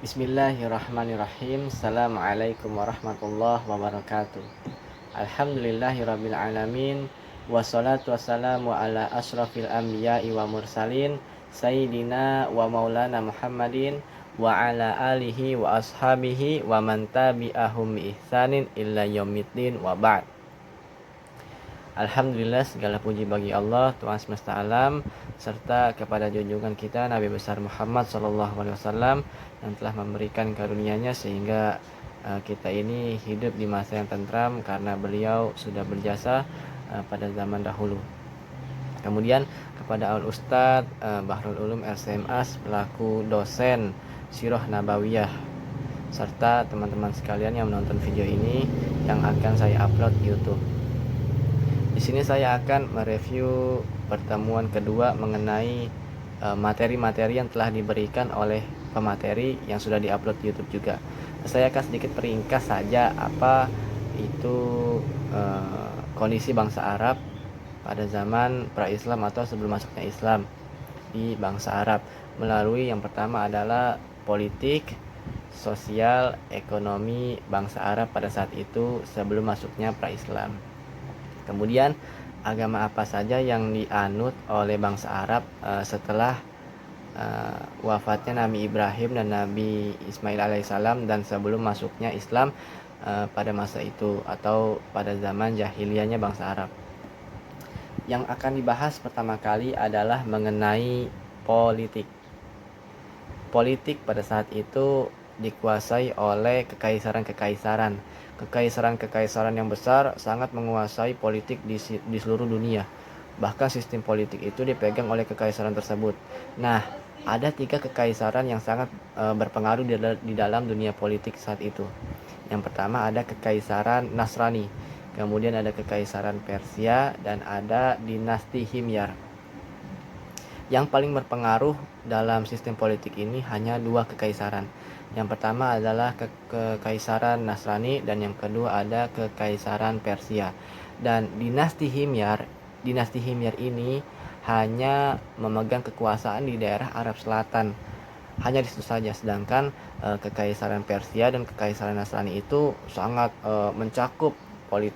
Bismillahirrahmanirrahim. Assalamualaikum warahmatullahi wabarakatuh. Alhamdulillahirabbil alamin. Wassalatu wassalamu ala asyrafil anbiya'i wa mursalin sayyidina wa maulana Muhammadin wa ala alihi wa ashabihi wa man tabi'ahum bi ihsanin illa yaumiddin wa ba'd. Alhamdulillah, segala puji bagi Allah Tuhan semesta alam, serta kepada junjungan kita Nabi besar Muhammad SAW yang telah memberikan karunia-Nya sehingga kita ini hidup di masa yang tentram karena beliau sudah berjasa pada zaman dahulu. Kemudian kepada Al Ustadz Bahrul Ulum LCMA selaku dosen Sirah Nabawiyah, serta teman-teman sekalian yang menonton video ini yang akan saya upload di YouTube. Di sini saya akan mereview pertemuan kedua mengenai materi-materi yang telah diberikan oleh pemateri yang sudah diupload di YouTube juga. Saya akan sedikit peringkas saja apa itu kondisi bangsa Arab pada zaman pra-Islam atau sebelum masuknya Islam di bangsa Arab, melalui yang pertama adalah politik, sosial, ekonomi bangsa Arab pada saat itu sebelum masuknya pra-Islam. Kemudian agama apa saja yang dianut oleh bangsa Arab setelah wafatnya Nabi Ibrahim dan Nabi Ismail alaihissalam dan sebelum masuknya Islam pada masa itu atau pada zaman jahiliyahnya bangsa Arab. Yang akan dibahas pertama kali adalah mengenai politik. Politik pada saat itu dikuasai oleh kekaisaran-kekaisaran. Kekaisaran-kekaisaran yang besar sangat menguasai politik di seluruh dunia. Bahkan sistem politik itu dipegang oleh kekaisaran tersebut. Nah, ada 3 kekaisaran yang sangat berpengaruh di dalam dunia politik saat itu. Yang pertama ada kekaisaran Nasrani, kemudian ada kekaisaran Persia, dan ada dinasti Himyar. Yang paling berpengaruh dalam sistem politik ini hanya 2 kekaisaran. Yang pertama adalah kekaisaran Nasrani dan yang kedua ada kekaisaran Persia. Dan dinasti Himyar ini hanya memegang kekuasaan di daerah Arab Selatan. Hanya di situ saja, sedangkan kekaisaran Persia dan kekaisaran Nasrani itu sangat mencakup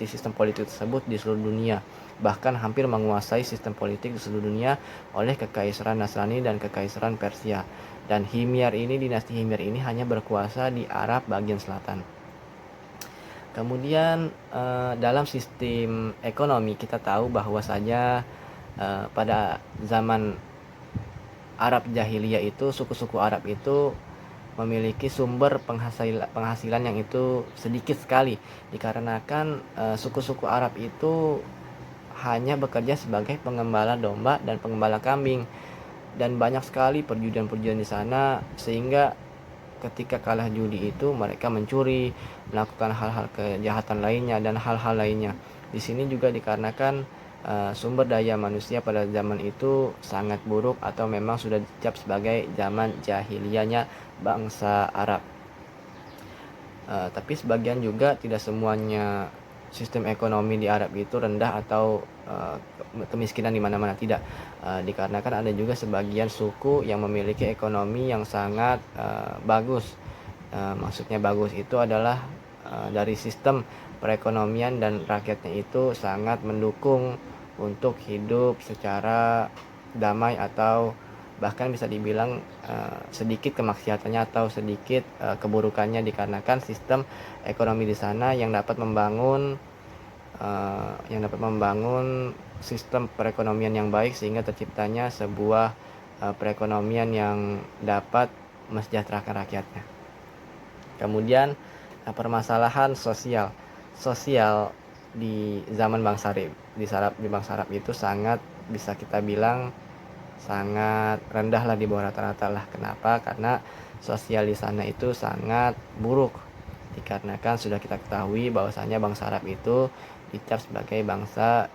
sistem politik tersebut di seluruh dunia. Bahkan hampir menguasai sistem politik di seluruh dunia oleh kekaisaran Nasrani dan kekaisaran Persia. Dan dinasti Himyar ini hanya berkuasa di Arab bagian selatan. Kemudian dalam sistem ekonomi kita tahu bahwasanya pada zaman Arab jahiliyah itu suku-suku Arab itu memiliki sumber penghasilan yang itu sedikit sekali, dikarenakan suku-suku Arab itu hanya bekerja sebagai pengembala domba dan pengembala kambing, dan banyak sekali perjudian-perjudian di sana, sehingga ketika kalah judi itu mereka mencuri, melakukan hal-hal kejahatan lainnya dan hal-hal lainnya. Di sini juga dikarenakan sumber daya manusia pada zaman itu sangat buruk atau memang sudah dicap sebagai zaman jahiliyahnya bangsa Arab. Tapi sebagian juga tidak semuanya sistem ekonomi di Arab itu rendah atau kemiskinan di mana-mana, tidak. Dikarenakan ada juga sebagian suku yang memiliki ekonomi yang sangat bagus. Maksudnya bagus itu adalah dari sistem perekonomian dan rakyatnya itu sangat mendukung untuk hidup secara damai atau bahkan bisa dibilang sedikit kemaksiatannya atau sedikit keburukannya, dikarenakan sistem ekonomi di sana yang dapat membangun sistem perekonomian yang baik sehingga terciptanya sebuah perekonomian yang dapat mesejahterakan rakyatnya. Kemudian permasalahan sosial di zaman bangsa Arab itu sangat, bisa kita bilang sangat rendah lah, di bawah rata-rata lah. Kenapa? Karena sosial di sana itu sangat buruk, dikarenakan sudah kita ketahui bahwasanya bangsa Arab itu dicap sebagai bangsa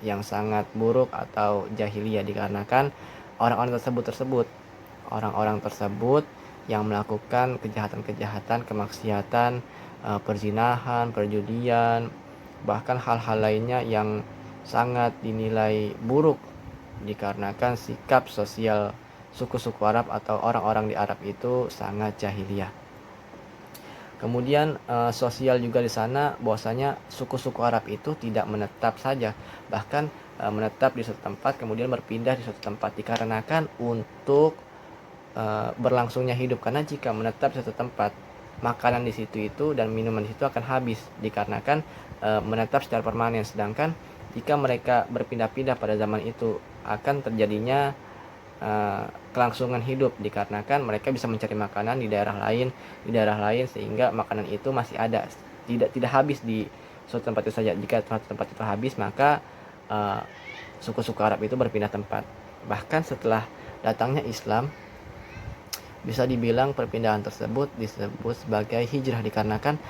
yang sangat buruk atau jahiliyah, dikarenakan orang-orang tersebut yang melakukan kejahatan-kejahatan, kemaksiatan, perzinahan, perjudian, bahkan hal-hal lainnya yang sangat dinilai buruk dikarenakan sikap sosial suku-suku Arab atau orang-orang di Arab itu sangat jahiliyah. Kemudian sosial juga di sana bahwasanya suku-suku Arab itu tidak menetap saja, bahkan menetap di suatu tempat kemudian berpindah di suatu tempat dikarenakan untuk berlangsungnya hidup. Karena jika menetap di suatu tempat, makanan di situ itu dan minuman di situ akan habis dikarenakan menetap secara permanen. Sedangkan jika mereka berpindah-pindah pada zaman itu akan terjadinya kelangsungan hidup dikarenakan mereka bisa mencari makanan di daerah lain sehingga makanan itu masih ada, tidak habis di suatu tempat itu saja. Jika suatu tempat itu habis, maka suku-suku Arab itu berpindah tempat. Bahkan setelah datangnya Islam, bisa dibilang perpindahan tersebut disebut sebagai hijrah dikarenakan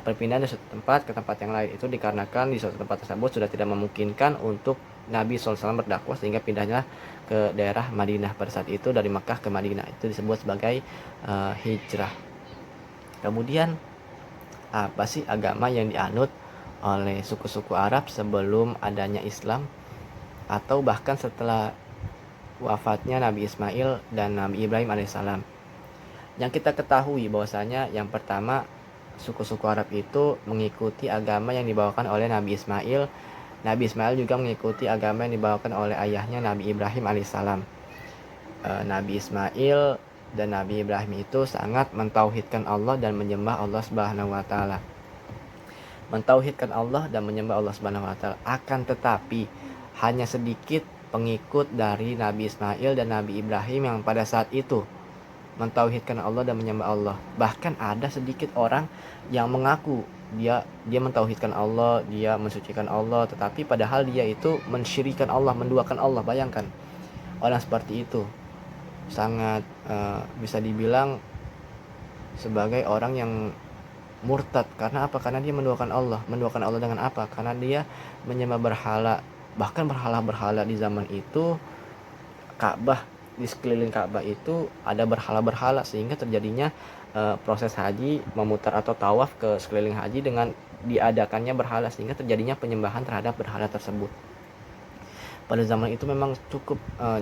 perpindahan dari suatu tempat ke tempat yang lain itu dikarenakan di suatu tempat tersebut sudah tidak memungkinkan untuk Nabi SAW berdakwah, sehingga pindahnya ke daerah Madinah. Pada saat itu dari Makkah ke Madinah itu disebut sebagai hijrah. Kemudian apa sih agama yang dianut oleh suku-suku Arab sebelum adanya Islam atau bahkan setelah wafatnya Nabi Ismail dan Nabi Ibrahim alaihissalam? Yang kita ketahui bahwasanya yang pertama, suku-suku Arab itu mengikuti agama yang dibawakan oleh Nabi Ismail. Nabi Ismail juga mengikuti agama yang dibawakan oleh ayahnya Nabi Ibrahim alaihissalam. Nabi Ismail dan Nabi Ibrahim itu sangat mentauhidkan Allah dan menyembah Allah Subhanahu wa taala. Mentauhidkan Allah dan menyembah Allah Subhanahu wa taala. Akan tetapi hanya sedikit pengikut dari Nabi Ismail dan Nabi Ibrahim yang pada saat itu mentauhidkan Allah dan menyembah Allah. Bahkan ada sedikit orang yang mengaku dia mentauhidkan Allah, dia mensucikan Allah, tetapi padahal dia itu mensyirikan Allah, menduakan Allah. Bayangkan, orang seperti itu sangat bisa dibilang sebagai orang yang murtad. Karena apa? Karena dia menduakan Allah. Menduakan Allah dengan apa? Karena dia menyembah berhala. Bahkan berhala-berhala di zaman itu, Ka'bah, di sekeliling Ka'bah itu ada berhala-berhala, sehingga terjadinya proses haji memutar atau tawaf ke sekeliling haji dengan diadakannya berhala, sehingga terjadinya penyembahan terhadap berhala tersebut. Pada zaman itu memang cukup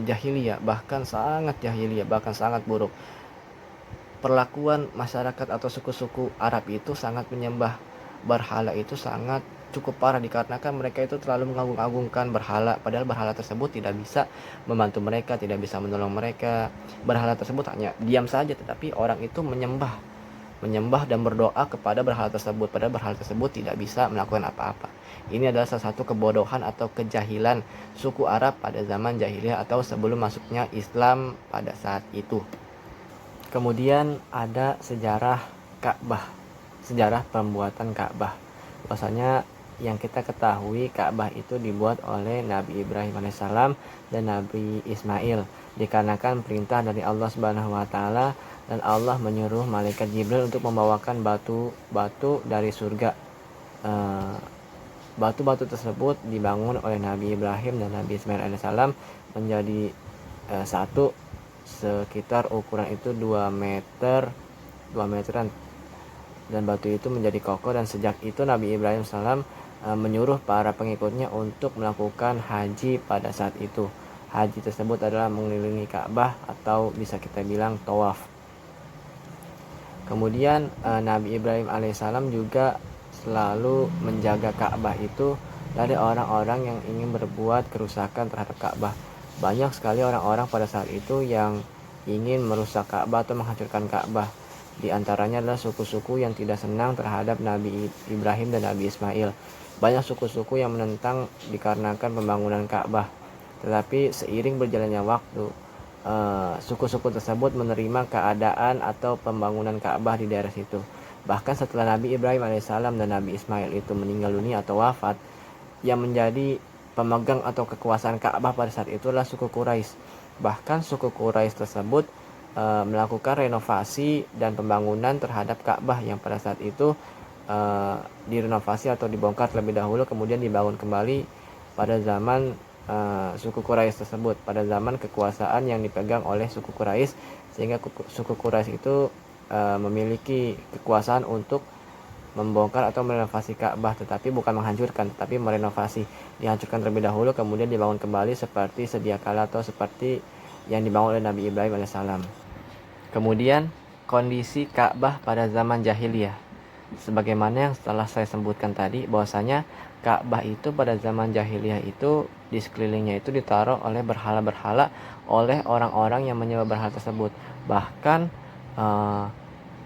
jahiliyah, bahkan sangat jahiliyah, bahkan sangat buruk. Perlakuan masyarakat atau suku-suku Arab itu sangat menyembah berhala itu sangat cukup parah dikarenakan mereka itu terlalu mengagung-agungkan berhala, padahal berhala tersebut tidak bisa membantu mereka, tidak bisa menolong mereka. Berhala tersebut hanya diam saja, tetapi orang itu menyembah dan berdoa kepada berhala tersebut, padahal berhala tersebut tidak bisa melakukan apa-apa. Ini adalah salah satu kebodohan atau kejahilan suku Arab pada zaman jahiliyah atau sebelum masuknya Islam pada saat itu. Kemudian ada sejarah Ka'bah, sejarah pembuatan Ka'bah. Bahwasanya yang kita ketahui Ka'bah itu dibuat oleh Nabi Ibrahim alaihissalam dan Nabi Ismail dikarenakan perintah dari Allah Subhanahu wa taala, dan Allah menyuruh malaikat Jibril untuk membawakan batu-batu dari surga. Batu-batu tersebut dibangun oleh Nabi Ibrahim dan Nabi Ismail alaihissalam menjadi satu, sekitar ukuran itu 2 meteran, dan batu itu menjadi kokoh. Dan sejak itu Nabi Ibrahim salam menyuruh para pengikutnya untuk melakukan haji pada saat itu. Haji tersebut adalah mengelilingi Ka'bah atau bisa kita bilang tawaf. Kemudian Nabi Ibrahim alaihissalam juga selalu menjaga Ka'bah itu dari orang-orang yang ingin berbuat kerusakan terhadap Ka'bah. Banyak sekali orang-orang pada saat itu yang ingin merusak Ka'bah atau menghancurkan Ka'bah. Di antaranya adalah suku-suku yang tidak senang terhadap Nabi Ibrahim dan Nabi Ismail. Banyak suku-suku yang menentang dikarenakan pembangunan Ka'bah. Tetapi seiring berjalannya waktu, suku-suku tersebut menerima keadaan atau pembangunan Ka'bah di daerah situ. Bahkan setelah Nabi Ibrahim alaihissalam dan Nabi Ismail itu meninggal dunia atau wafat, yang menjadi pemegang atau kekuasaan Ka'bah pada saat itu adalah suku Quraisy. Bahkan suku Quraisy tersebut melakukan renovasi dan pembangunan terhadap Ka'bah yang pada saat itu direnovasi atau dibongkar terlebih dahulu, kemudian dibangun kembali pada zaman suku Quraisy tersebut, pada zaman kekuasaan yang dipegang oleh suku Quraisy, sehingga suku Quraisy itu memiliki kekuasaan untuk membongkar atau merenovasi Ka'bah, tetapi bukan menghancurkan, tetapi merenovasi. Dihancurkan terlebih dahulu kemudian dibangun kembali seperti sedia kala atau seperti yang dibangun oleh Nabi Ibrahim alaihissalam. Kemudian kondisi Ka'bah pada zaman jahiliyah. Sebagaimana yang setelah saya sebutkan tadi, bahwasanya Ka'bah itu pada zaman jahiliyah itu di sekelilingnya itu ditaruh oleh berhala-berhala oleh orang-orang yang menyembah berhala tersebut. Bahkan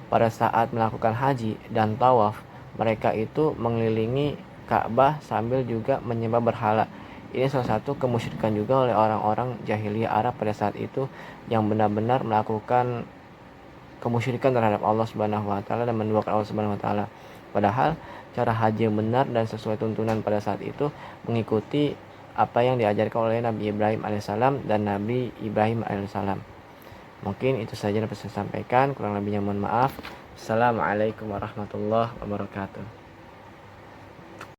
pada saat melakukan haji dan tawaf, mereka itu mengelilingi Ka'bah sambil juga menyembah berhala. Ini salah satu kemusyrikan juga oleh orang-orang jahiliyah Arab pada saat itu, yang benar-benar melakukan kemusyrikan terhadap Allah Subhanahu wa taala dan menduakan Allah Subhanahu wa taala. Padahal cara haji yang benar dan sesuai tuntunan pada saat itu mengikuti apa yang diajarkan oleh Nabi Ibrahim alaihissalam dan Nabi Ibrahim alaihissalam. Mungkin itu saja yang bisa saya sampaikan, kurang lebihnya mohon maaf. Assalamualaikum warahmatullahi wabarakatuh.